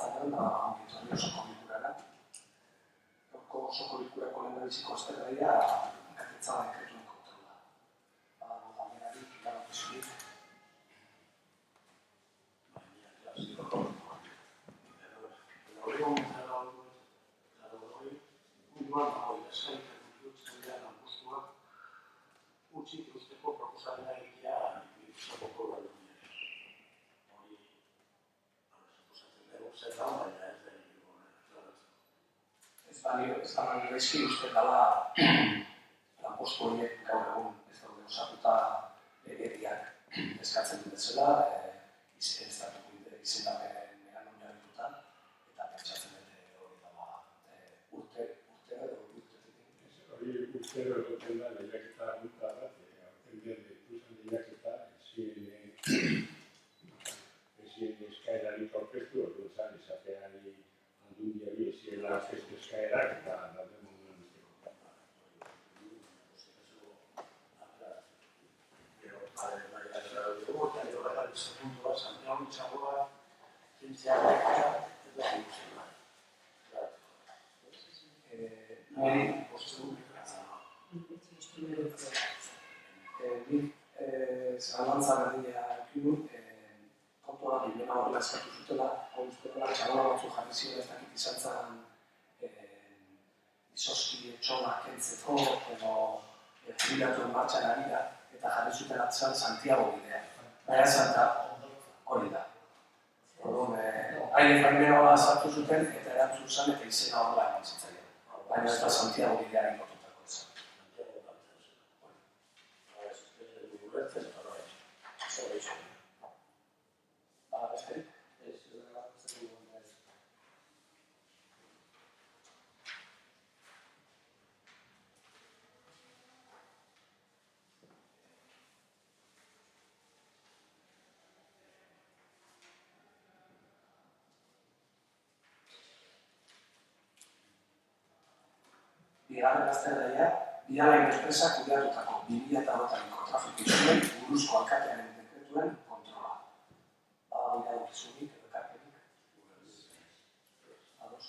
arratsaldean da ongi osoko bilkurara. Gaurko osoko bilkurako lehendabiziko aztergaia ikastetza dekretuen kontrola. Badago galderarik, irabakizunik. Utzik usteko proposamena egitea bizkoteko aldundiari. Hori, suposatzen dugu zer da, baina ez da egiteko klaratzen. Ez balio gaizki uste dela lanpostu horiek gaur egun ez daude osatuta legediak eskatzen dut bezala, izendapenean oinarrituta, eta pentsatzen dut hori dela urtero edo urtero egoten da lehiaketa multa bat, aurten dituzten lehiaketa ezin eskaerarik aurkeztu, orduan zan izateari aldundiari ezin aurkeztu eskaerak eta dauden munduan izteko. Gero, horretan segundoa, Santiago Itxagoa, zientziagoa, ez da ikusten da. Niri, postu nik zalantza berdina ekin kontua bilena horrela eskatu zutela, usteko txabola batzu jarri ziren ez dakit izan zen izoski etxola kentzeko edo jubilatuen martxan ari da eta jarri zuten atzan Santiago bidea. Baina zanta hori da. Haien baimena sartu zuten eta erantzun zen eta izena horrela eman zitzaien. Baina ez da Santiago bidearen lotutako izan. Bigarren aztergaia, Bialain Enpresa kudeatutako 2008ko trafiko izunei buruzko alkatearen dekretuen kontrola. Badago iradokizunik edo ekarpenik? Ados.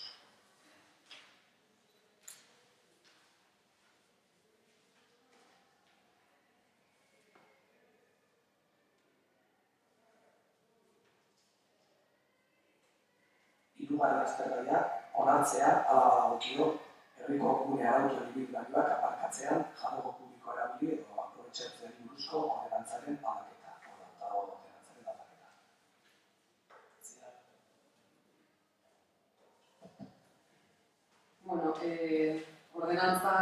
Hirugarren aztergaia, onartzea hala badagokio herriko gune arautuen ibilgailuak aparkatzean jamogo publiko erabili edo aprobetxatzeari buruzko ordenantzaren aldaketa. Bueno, ordenantza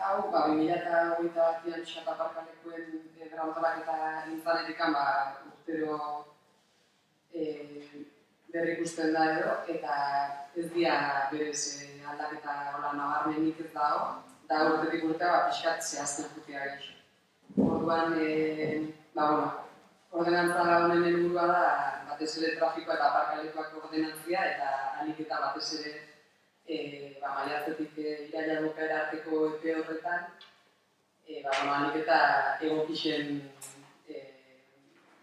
hau 2021an pixkat aparkalekuen berrantolaketa intzanetik urtero berrikusten da edo, eta ez dira berez aldaketa nabarmenik ez dago, da urtetik urtea pixkat zehazten jutea gehiago. Orduan, ordenantza honen helburua da batez ere trafikoa eta aparkalekuak ordenantzia eta ahalik eta batez ere maiatzetik iraila bukaera arteko epe horretan ahalik eta egokixen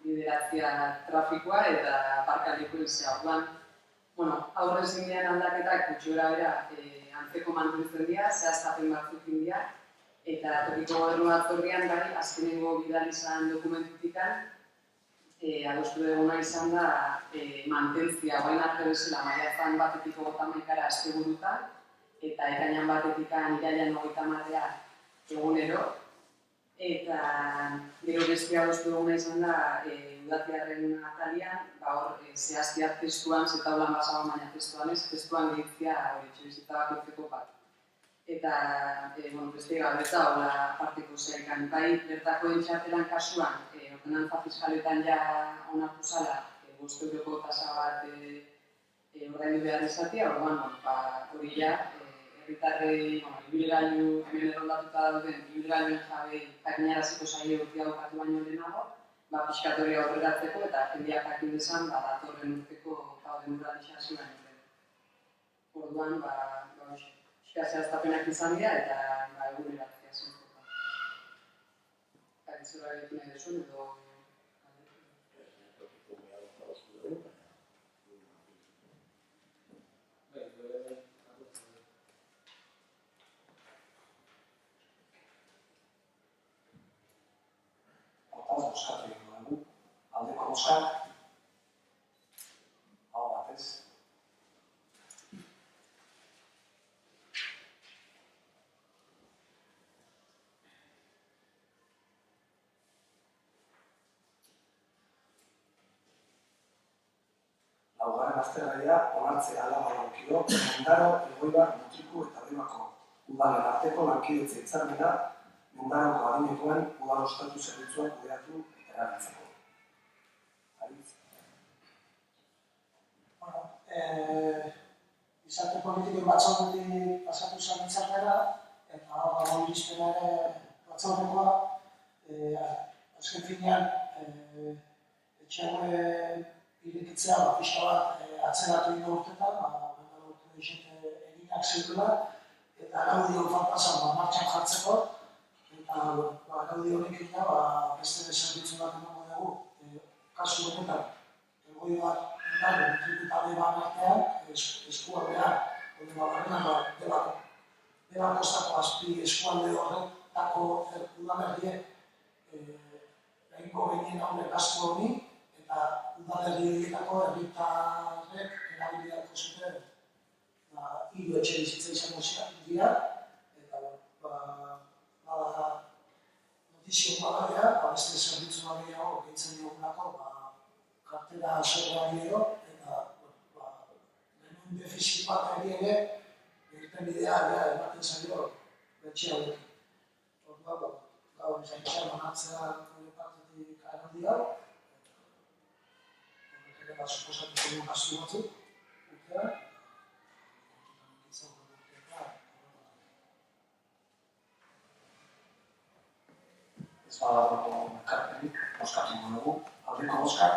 bideratzea trafikoa eta aparkalekuen zehatuan. Aurrez indian aldaketak gutxora bera antzeko mantentzen dira, zehaztapen batzuk dira, eta tokiko gobernu batzordean azkenengo bidal izan dokumentutikan adostu duguna izan da mantentzia orain arte bezala maiatzan batetik 31 asteburuta eta ekainan batetik irailean 30 egunero. Eta gero bestia adostu duguna izan da udatiarren atalian, hor zehaztiak testuan, zetaulan basago baina testuan ez, testuan gehitzia etxebizitza bakoitzeko bat. Eta beste gabeta hola parteko zeikan, bai bertako entxartelan kasuan, ordenantza fiskaletan ja onartu zala, 5 euroko tasa bat ordaindu behar izatea, hori ja, herritarrei, ibilgailu hemen erroldatuta dauden, ibilgailuen jabei jakinaraziko zaile urtia bukatu baino lehenago, pixkat hori aurreratzeko eta jendeak jakin dezan datorren urteko denboralizazioan ere. Orduan, pixka zehaztapenak izan dira eta eguneratzea zentzeko. Zura egiten nahi duzun edo... aztergaia onartzea hala badagokio Mendaro, Elgoibar, Mutriku eta Debako udalen arteko lankidetza hitzarmena Mendaroko adinekoen udal ostatu zerbitzuak kudeatu eta erabiltzeko. Gizarte politikoen batzordetik pasatu zen hitzarmena, eta hor irizpena ere batzordekoa, azken finean etxe hauen irekitzea pixka bat atzeratu egin urtetan, Mendaro urte dixete eginak zirela, eta araudio falta zen martxan jartzeko, eta araudio honekin beste zerbitzu bat emango dugu, kasu honetan, Elgoibar, Mendaro, Mutriku eta Deban artean, eskualdean, Deban kostako azpi eskualde horretako udalerriek egingo genien haure gastu honi, eta udalerri horietako herritarrek erabiliako zuten hiru etxebizitza izango dira, eta notizio badarea, beste zerbitzu gehiago gehitzen diogulako, kartera zorroari edo, eta genuen defizit bat ere egiten bidea ematen zailo etxe hauekin. Orduan, gaur izan banatzea partetik araudi hau, horrek ere suposatuko duen gastu batzuk, urtean, ez badako ekarpenik, bozkatuko dugu, aldeko bozkak,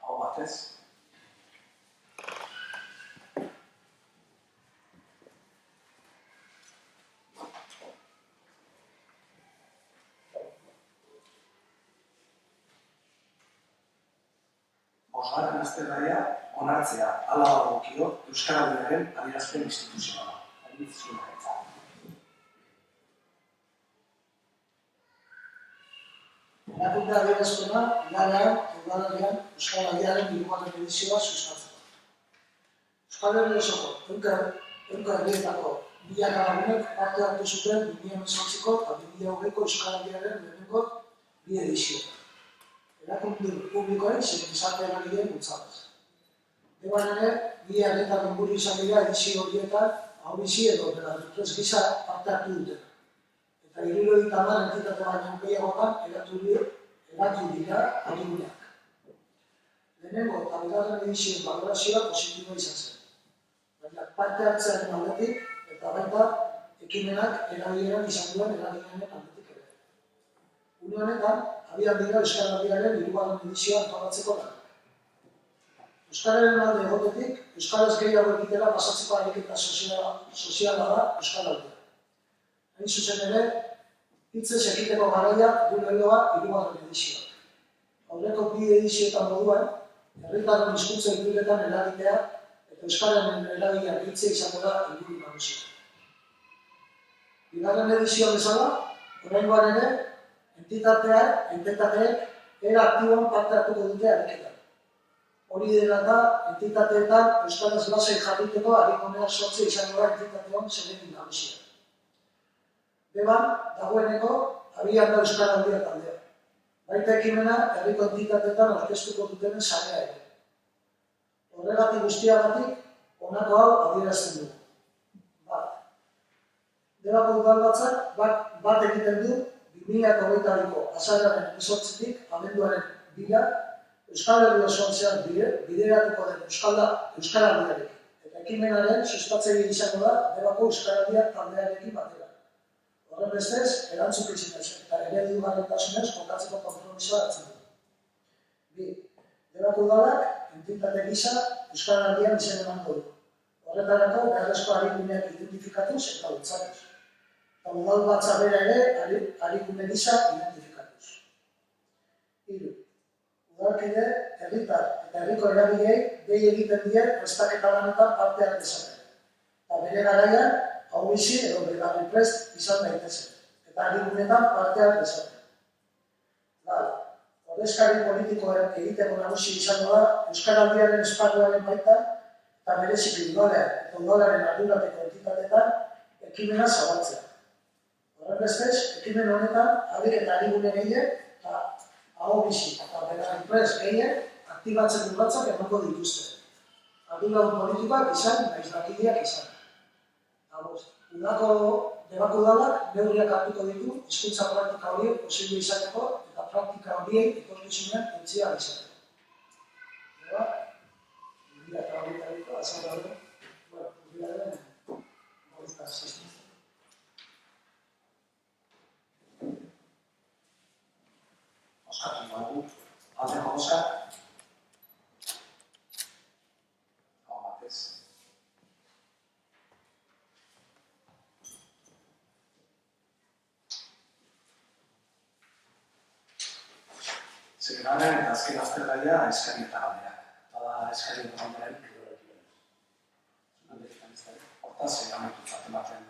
hau batez. Bosgarren aztergaia onartzea hala badagokio Euskaraldiaren adierazpen instituzionala. Erakunde adierazpena udalean Euskaraldiaren hirugarren edizioa sustatzeko. Euskal Herri osoko ehunka herrietako milaka lagunek parte hartu zuten 2018ko eta 2020ko Euskaraldiaren lehenengo bi edizioetan. Erakunde publikoen zein gizarte eragileen bultzadaz. Deban ere, bi herritar inguru izan dira edizio horietan aurbizi edo belarriprez gisa parte hartu duten. Eta 70 entitate baino gehiagotan eratu dira adiguneak. Lehenengo eta bigarren edizioen balorazioa positiboa izan zen. Baina parte hartzearen aldetik eta baita ekimenak erabileran izan duen eragilearen aldetik ere. Une honetan, abian dira Euskaraldiaren hirugarren edizioa antolatzeko da. Euskararen alde egotetik, euskaraz gehiago egitera pasatzeko ariketa soziala da Euskaraldia. Hain zuzen ere, hitzez egiteko garaia du leloa hirugarren edizioak. Aurreko bi edizioetan moduan, herritarren hizkuntza iturretan eragitea eta euskararen eragileak hitze izango da helburu nagusia. Bigarren edizioa bezala, oraingoan ere, entitateek era aktiboan parte hartuko dute ariketan. Hori dela da, entitateetan euskaraz lasai jarduteko arikoneak sortze izango da entitateon zerekin nagusia. Deban, dagoeneko, abian da Euskaraldia taldea. Baita ekimena, herriko entitateetan aurkeztuko dutenen sarea ere. Horregatik guztiagatik, honako hau adierazten dugu. Debako udalbatzak bat egiten du 2022ko azaroaren 18tik abenduaren 2 Euskal Herri osoan zehar bideratuko den Euskaraldiarekin. Eta ekimenaren sustatzaile izango da Debako Euskaraldia taldearekin batera. Horren bestez, erantzukizunez eta eredugarritasunez kokatzeko konpromisoa hartzen du. 2. Debako udalak entitate gisa Euskaraldian izen emango du. Horretarako beharrezko arikuneak identifikatuz eta bultzatuz. Eta udalbatza bera ere arikune gisa identifikatuz. 3. Udalkide, herritar eta herriko eragileei dei egiten die prestaketa lanetan parte har dezaten. Eta bere garaian, hau bizi edo belarriprest izan daitezen. Eta arikunetan parte har dezaten. Ordezkari politikoen egiteko nagusi izango da Euskaraldiaren esparruaren baita eta bereziki udalean eta udalaren ardurapeko entitateetan ekimena zabaltzea. Horren bestez, ekimen honetan, abik eta arigune gehien eta hau bizi eta belarriprest gehien aktibatzen urratsak emango dituzte. Arduradun politikoak izan, nahiz langileak izan. Eta bost, debako udalak neurriak hartuko ditu hizkuntza praktika horiek posible izateko eta praktika horiek etorkizunean entzia izateko. Eta, urria eta horretariko, azaldu urriaren horretaz zizten. Oskatu dugu, aldeko oskak. Hau batez. Zergaren eta azken aztergaia eskari eta galderak. Bada eskari eta galderarik. Hortaz, amaitu zaten batean